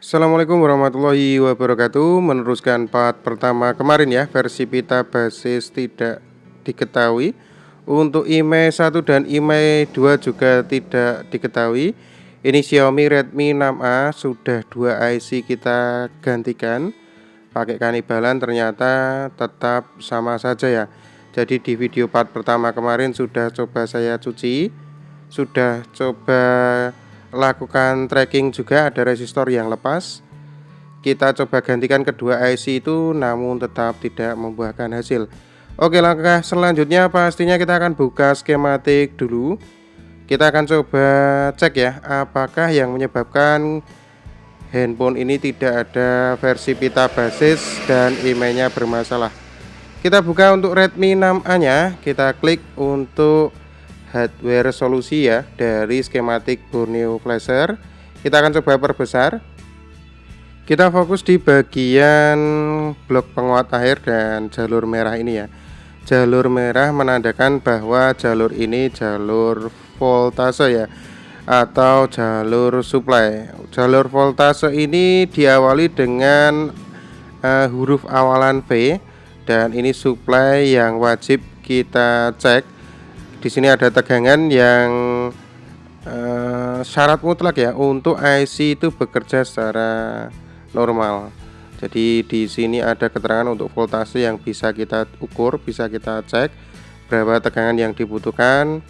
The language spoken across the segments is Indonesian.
Assalamualaikum warahmatullahi wabarakatuh. Meneruskan part pertama kemarin ya, versi pita basis tidak diketahui. Untuk IMEI 1 dan IMEI 2 juga tidak diketahui. Ini Xiaomi Redmi 6A sudah 2 IC kita gantikan. Pakai kanibalan ternyata tetap sama saja ya. Jadi di video part pertama kemarin sudah coba saya cuci, sudah coba lakukan tracking juga, ada resistor yang lepas. Kita coba gantikan kedua IC itu, namun tetap tidak membuahkan hasil. Oke, langkah selanjutnya pastinya kita akan buka skematik dulu. Kita akan coba cek ya, apakah yang menyebabkan handphone ini tidak ada versi pita basis dan IMEI-nya bermasalah. Kita buka untuk Redmi 6A nya, kita klik untuk hardware solusi ya, dari skematik Borneo Flasher. Kita akan coba perbesar. Kita fokus di bagian blok penguat air dan jalur merah ini ya. Jalur merah menandakan bahwa jalur ini jalur voltase ya, atau jalur supply. Jalur voltase ini diawali dengan huruf awalan V, dan ini supply yang wajib kita cek. Di sini ada tegangan yang syarat mutlak ya untuk IC itu bekerja secara normal. Jadi di sini ada keterangan untuk voltase yang bisa kita ukur, bisa kita cek berapa tegangan yang dibutuhkan.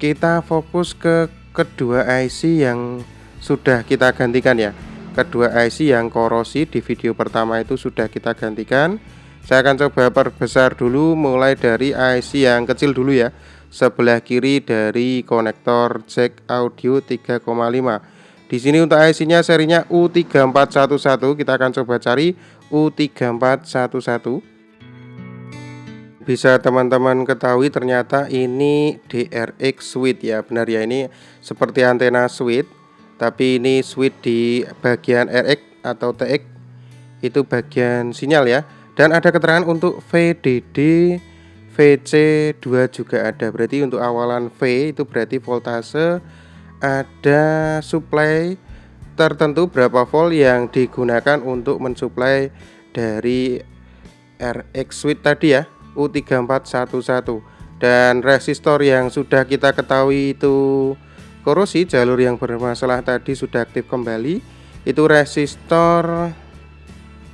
Kita fokus ke kedua IC yang sudah kita gantikan ya. Kedua IC yang korosi di video pertama itu sudah kita gantikan. Saya akan coba perbesar dulu, mulai dari IC yang kecil dulu ya, sebelah kiri dari konektor jack audio 3,5. Di sini untuk IC-nya serinya U3411. Kita akan coba cari U3411. Bisa teman-teman ketahui ternyata ini DRX switch ya. Benar ya, ini seperti antena switch, tapi ini switch di bagian RX atau TX, itu bagian sinyal ya. Dan ada keterangan untuk VDD, VC2 juga ada. Berarti untuk awalan V itu berarti voltase, ada supply tertentu berapa volt yang digunakan untuk mensuplai dari RX switch tadi ya, U3411. Dan resistor yang sudah kita ketahui itu korosi, jalur yang bermasalah tadi sudah aktif kembali. Itu resistor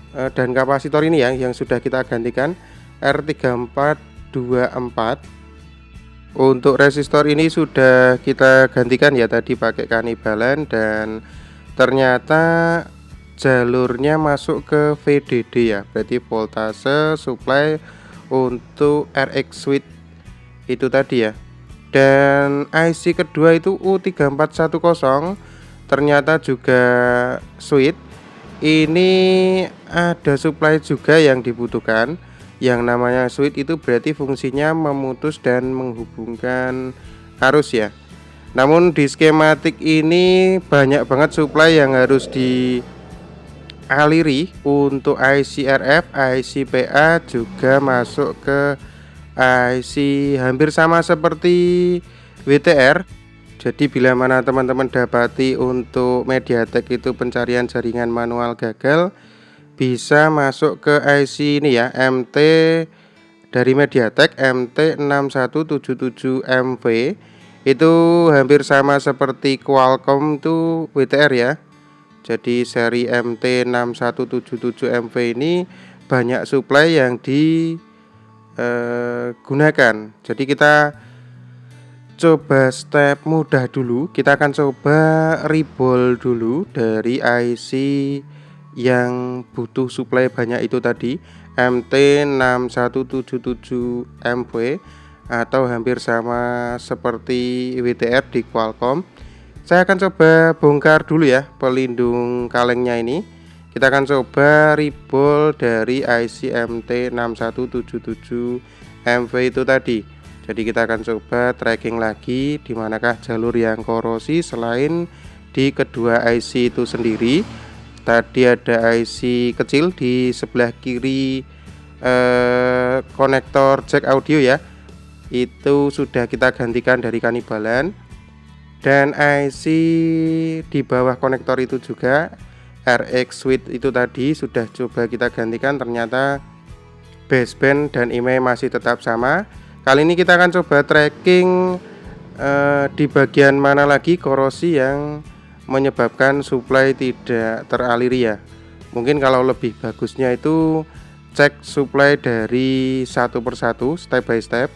dan kapasitor ini ya, yang sudah kita gantikan R3424. Untuk resistor ini sudah kita gantikan ya tadi pakai kanibalan, dan ternyata jalurnya masuk ke VDD ya, berarti voltase supply untuk RX switch itu tadi ya. Dan IC kedua itu U3410 ternyata juga switch. Ini ada supply juga yang dibutuhkan. Yang namanya switch itu berarti fungsinya memutus dan menghubungkan arus ya. Namun di skematik ini banyak banget supply yang harus dialiri. Untuk IC RF, IC PA juga masuk ke IC, hampir sama seperti WTR. Jadi bila mana teman-teman dapati untuk MediaTek itu pencarian jaringan manual gagal, bisa masuk ke IC ini ya, MT dari MediaTek MT6177MV. Itu hampir sama seperti Qualcomm itu WTR ya. Jadi seri MT6177MV ini banyak supply yang digunakan. Jadi kita coba step mudah dulu. Kita akan coba rebol dulu dari IC yang butuh supply banyak itu tadi, MT6177MV, atau hampir sama seperti WTR di Qualcomm. Saya akan coba bongkar dulu ya pelindung kalengnya ini. Kita akan coba rebol dari IC MT6177MV itu tadi. Jadi kita akan coba tracking lagi di manakah jalur yang korosi selain di kedua IC itu sendiri. Tadi ada IC kecil di sebelah kiri konektor jack audio ya. Itu sudah kita gantikan dari kanibalan. Dan IC di bawah konektor itu juga RX Suite itu tadi sudah coba kita gantikan, ternyata baseband dan IMEI masih tetap sama. Kali ini kita akan coba tracking di bagian mana lagi korosi yang menyebabkan supply tidak teraliri ya. Mungkin kalau lebih bagusnya itu cek supply dari satu persatu, step by step.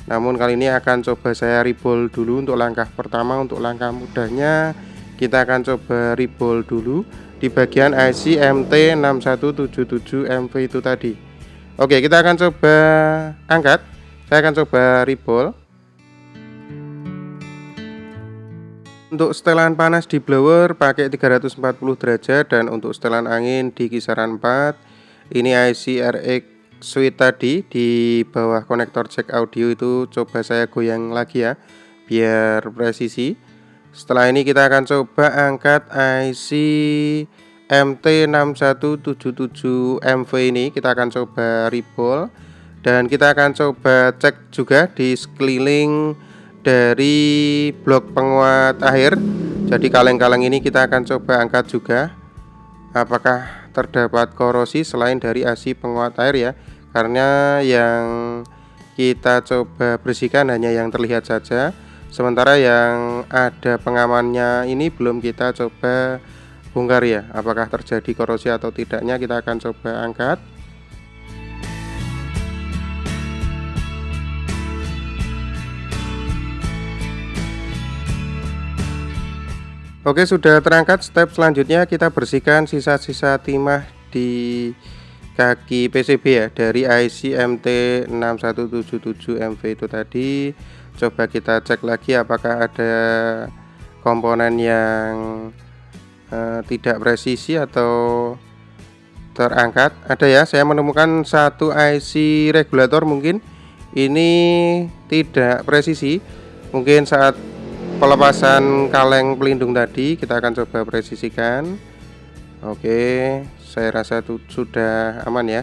Namun kali ini akan coba saya reball dulu untuk langkah pertama. Untuk langkah mudahnya kita akan coba reball dulu di bagian IC MT6177MV itu tadi. Oke, kita akan coba angkat. Saya akan coba reball. Untuk setelan panas di blower pakai 340 derajat, dan untuk setelan angin di kisaran 4. Ini IC RX Suite tadi di bawah konektor jack audio itu coba saya goyang lagi ya, biar presisi. Setelah ini kita akan coba angkat IC MT6177MV ini, kita akan coba reball, dan kita akan coba cek juga di sekeliling dari blok penguat akhir. Jadi kaleng-kaleng ini kita akan coba angkat juga, apakah terdapat korosi selain dari asi penguat air ya, karena yang kita coba bersihkan hanya yang terlihat saja, sementara yang ada pengamannya ini belum kita coba bongkar ya, apakah terjadi korosi atau tidaknya. Kita akan coba angkat. Oke, sudah terangkat. Step selanjutnya kita bersihkan sisa-sisa timah di kaki PCB ya, dari IC MT6177MV itu tadi. Coba kita cek lagi apakah ada komponen yang tidak presisi atau terangkat. Ada ya, saya menemukan satu IC regulator mungkin ini tidak presisi. Mungkin saat pelepasan kaleng pelindung tadi kita akan coba presisikan. Oke, saya rasa itu sudah aman ya.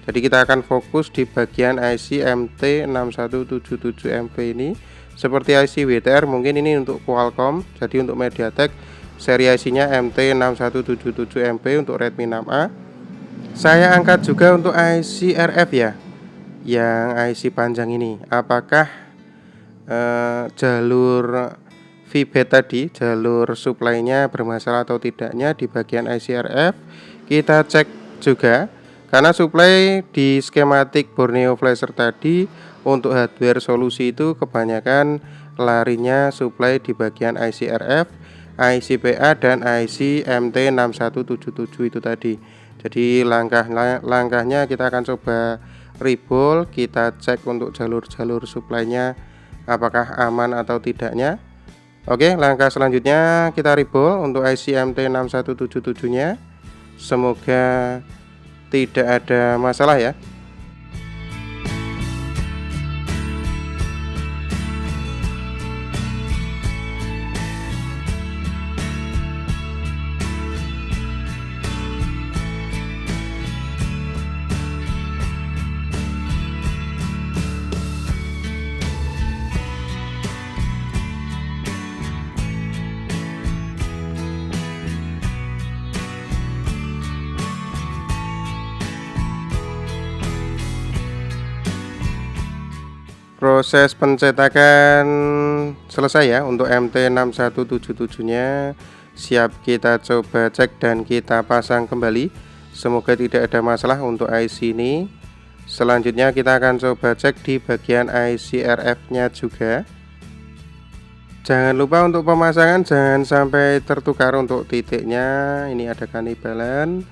Jadi kita akan fokus di bagian IC MT6177MV ini. Seperti IC WTR mungkin ini untuk Qualcomm, jadi untuk MediaTek seri IC-nya MT6177MV untuk Redmi 6A. Saya angkat juga untuk IC RF ya, yang IC panjang ini. Apakah jalur VBAT tadi, jalur supply-nya bermasalah atau tidaknya di bagian IC RF. Kita cek juga, karena supply di skematik Borneo Flasher tadi untuk hardware solusi itu kebanyakan larinya supply di bagian IC RF, IC PA, dan IC MT6177 itu tadi. Jadi langkahnya kita akan coba reball, kita cek untuk jalur-jalur supply-nya apakah aman atau tidaknya. Oke, langkah selanjutnya kita reball untuk IC MT6177 nya. Semoga tidak ada masalah ya. Proses pencetakan selesai ya untuk MT6177 nya. Siap kita coba cek dan kita pasang kembali. Semoga tidak ada masalah untuk IC ini. Selanjutnya kita akan coba cek di bagian IC RF nya juga. Jangan lupa untuk pemasangan jangan sampai tertukar untuk titiknya. Ini ada kanibalan,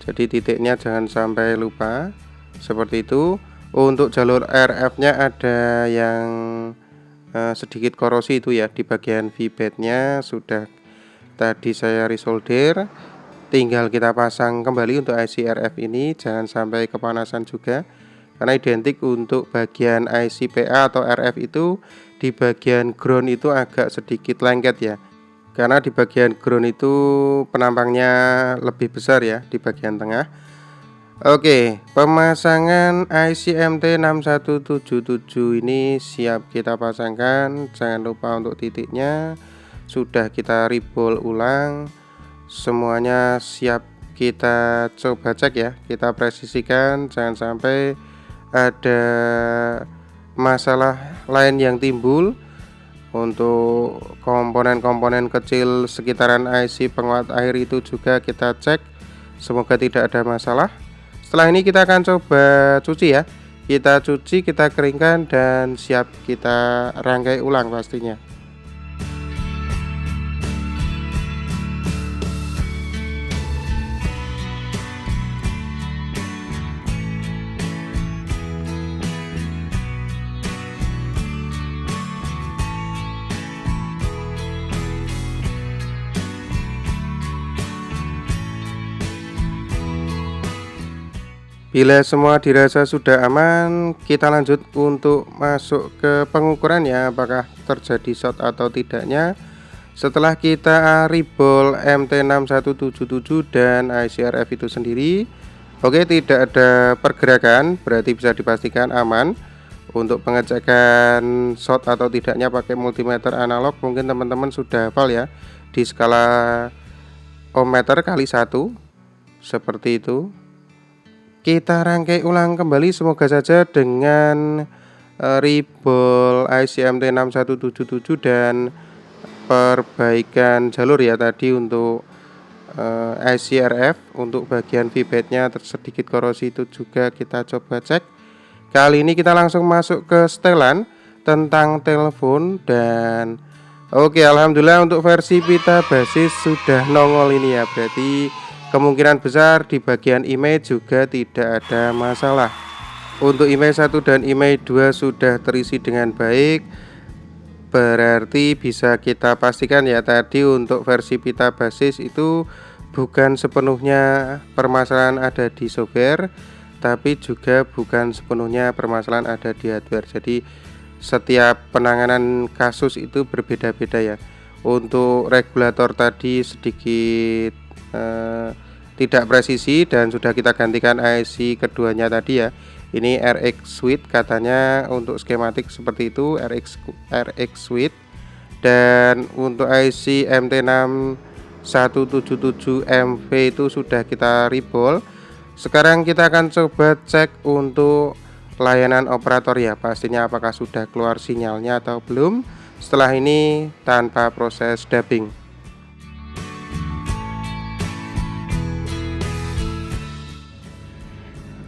jadi titiknya jangan sampai lupa. Seperti itu. Untuk jalur RF nya ada yang sedikit korosi itu ya, di bagian VBAT nya sudah tadi saya resolder, tinggal kita pasang kembali untuk IC RF ini. Jangan sampai kepanasan juga, karena identik untuk bagian IC PA atau RF itu di bagian ground itu agak sedikit lengket ya, karena di bagian ground itu penampangnya lebih besar ya di bagian tengah. Oke, pemasangan IC MT6177 ini siap kita pasangkan. Jangan lupa untuk titiknya sudah kita reball ulang. semuanya siap kita coba cek ya, kita presisikan jangan sampai ada masalah lain yang timbul. Untuk komponen-komponen kecil sekitaran IC penguat air itu juga kita cek, semoga tidak ada masalah. Setelah ini kita akan coba cuci ya, kita cuci, kita keringkan, dan siap kita rangkai ulang pastinya. Bila semua dirasa sudah aman, kita lanjut untuk masuk ke pengukuran ya, apakah terjadi short atau tidaknya. Setelah kita rebol MT6177 dan ICRF itu sendiri, oke, tidak ada pergerakan, berarti bisa dipastikan aman. Untuk pengecekan short atau tidaknya pakai multimeter analog, mungkin teman-teman sudah hafal ya, di skala ohmmeter kali 1 seperti itu. Kita rangkai ulang kembali, semoga saja dengan rebol IC MT6177 dan perbaikan jalur ya tadi untuk ICRF, untuk bagian V-bed-nya sedikit korosi itu juga kita coba cek. Kali ini kita langsung masuk ke setelan tentang telepon, dan oke, alhamdulillah untuk versi pita basis sudah nongol ini ya, berarti kemungkinan besar di bagian image juga tidak ada masalah. Untuk image 1 dan image 2 sudah terisi dengan baik, berarti bisa kita pastikan ya tadi untuk versi pita basis itu bukan sepenuhnya permasalahan ada di software, tapi juga bukan sepenuhnya permasalahan ada di hardware. Jadi setiap penanganan kasus itu berbeda-beda ya. Untuk regulator tadi sedikit tidak presisi dan sudah kita gantikan IC keduanya tadi ya. Ini RX Suite katanya, untuk skematik seperti itu, RX Suite. Dan untuk IC MT6177MV itu sudah kita rebol. Sekarang kita akan coba cek untuk layanan operator ya, pastinya apakah sudah keluar sinyalnya atau belum. Setelah ini tanpa proses dubbing.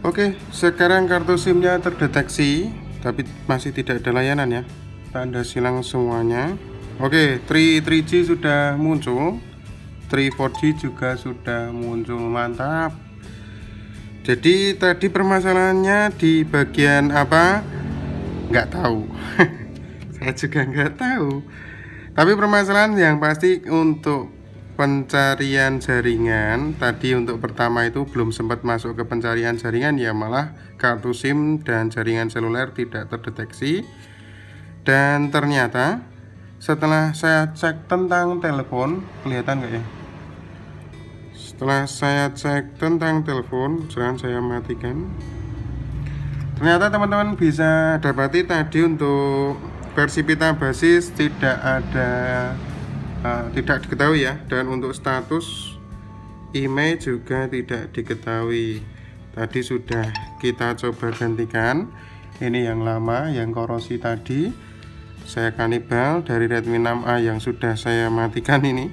Oke, sekarang kartu SIM-nya terdeteksi, tapi masih tidak ada layanan ya. Tanda silang semuanya. Oke, 3G sudah muncul, 4G juga sudah muncul, mantap. Jadi tadi permasalahannya di bagian apa? Nggak tahu. Saya juga nggak tahu. Tapi permasalahan yang pasti untuk pencarian jaringan tadi, untuk pertama itu belum sempat masuk ke pencarian jaringan ya, malah kartu SIM dan jaringan seluler tidak terdeteksi. Dan ternyata setelah saya cek tentang telepon, kelihatan nggak ya? Setelah saya cek tentang telepon, jangan saya matikan. Ternyata teman-teman bisa dapati tadi untuk versi pita basis tidak ada, tidak diketahui ya, dan untuk status image juga tidak diketahui. Tadi sudah kita coba gantikan, ini yang lama yang korosi tadi saya kanibal dari Redmi 6A yang sudah saya matikan, ini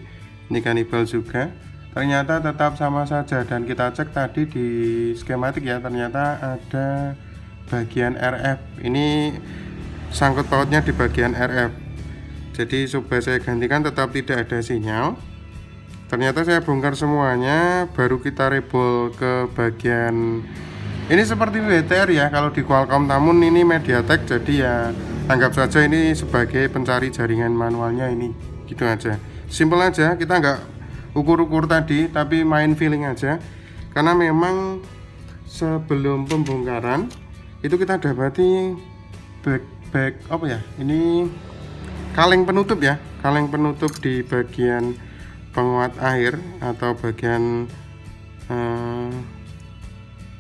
kanibal juga, ternyata tetap sama saja. Dan kita cek tadi di skematik ya, ternyata ada bagian RF, ini sangkut pautnya di bagian RF. Jadi coba saya gantikan, tetap tidak ada sinyal. Ternyata saya bongkar semuanya, baru kita rebol ke bagian ini seperti WTR ya. Kalau di Qualcomm namun ini MediaTek, jadi ya anggap saja ini sebagai pencari jaringan manualnya, ini gitu aja, simple aja. Kita nggak ukur-ukur tadi, tapi main feeling aja, karena memang sebelum pembongkaran itu kita dapati back apa ya, ini kaleng penutup ya, kaleng penutup di bagian penguat air atau bagian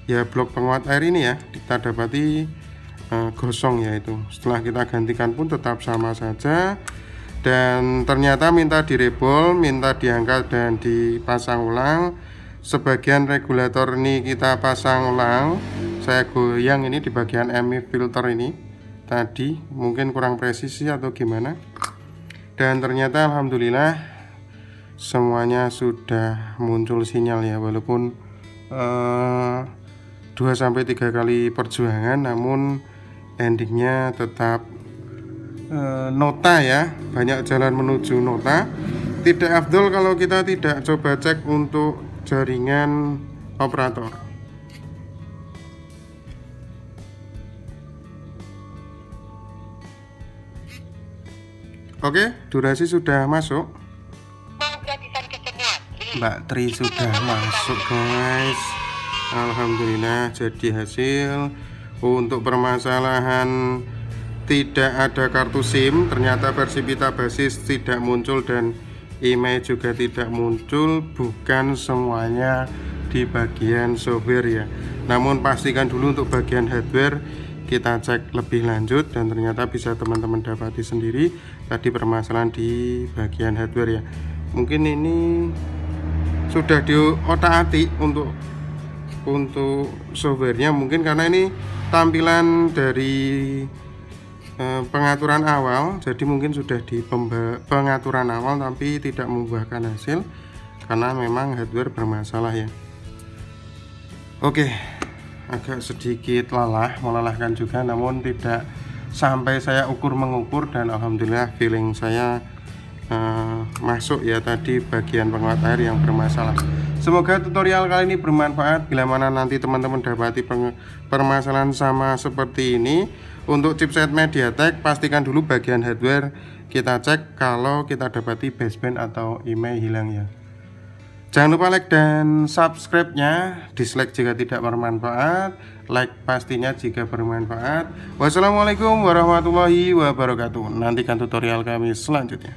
ya blok penguat air ini ya, kita dapati gosong ya itu. Setelah kita gantikan pun tetap sama saja. dan ternyata minta direbol, minta diangkat dan dipasang ulang. Sebagian regulator ini kita pasang ulang, saya goyang ini di bagian MI filter ini tadi, mungkin kurang presisi atau gimana. Dan ternyata alhamdulillah semuanya sudah muncul sinyal ya, walaupun 2-3 kali perjuangan, namun endingnya tetap nota ya, banyak jalan menuju nota. Tidak afdol kalau kita tidak coba cek untuk jaringan operator. Oke, durasi sudah masuk. Mbak Tri sudah masuk guys. Alhamdulillah jadi hasil. Untuk permasalahan tidak ada kartu SIM, ternyata versi Vita Basis tidak muncul dan email juga tidak muncul. Bukan semuanya di bagian software ya, namun pastikan dulu untuk bagian hardware kita cek lebih lanjut, dan ternyata bisa teman-teman dapati sendiri tadi permasalahan di bagian hardware ya. Mungkin ini sudah diotak-atik untuk softwarenya, mungkin karena ini tampilan dari pengaturan awal, jadi mungkin sudah di pengaturan awal tapi tidak membuahkan hasil karena memang hardware bermasalah ya. Oke, agak sedikit melelahkan juga, namun tidak sampai saya mengukur, dan alhamdulillah feeling saya masuk ya tadi bagian penguat air yang bermasalah. Semoga tutorial kali ini bermanfaat. Bila mana nanti teman-teman dapati permasalahan sama seperti ini untuk chipset MediaTek, pastikan dulu bagian hardware kita cek kalau kita dapati baseband atau email hilang ya. Jangan lupa like dan subscribe-nya, dislike jika tidak bermanfaat, like pastinya jika bermanfaat. Wassalamualaikum warahmatullahi wabarakatuh. Nantikan tutorial kami selanjutnya.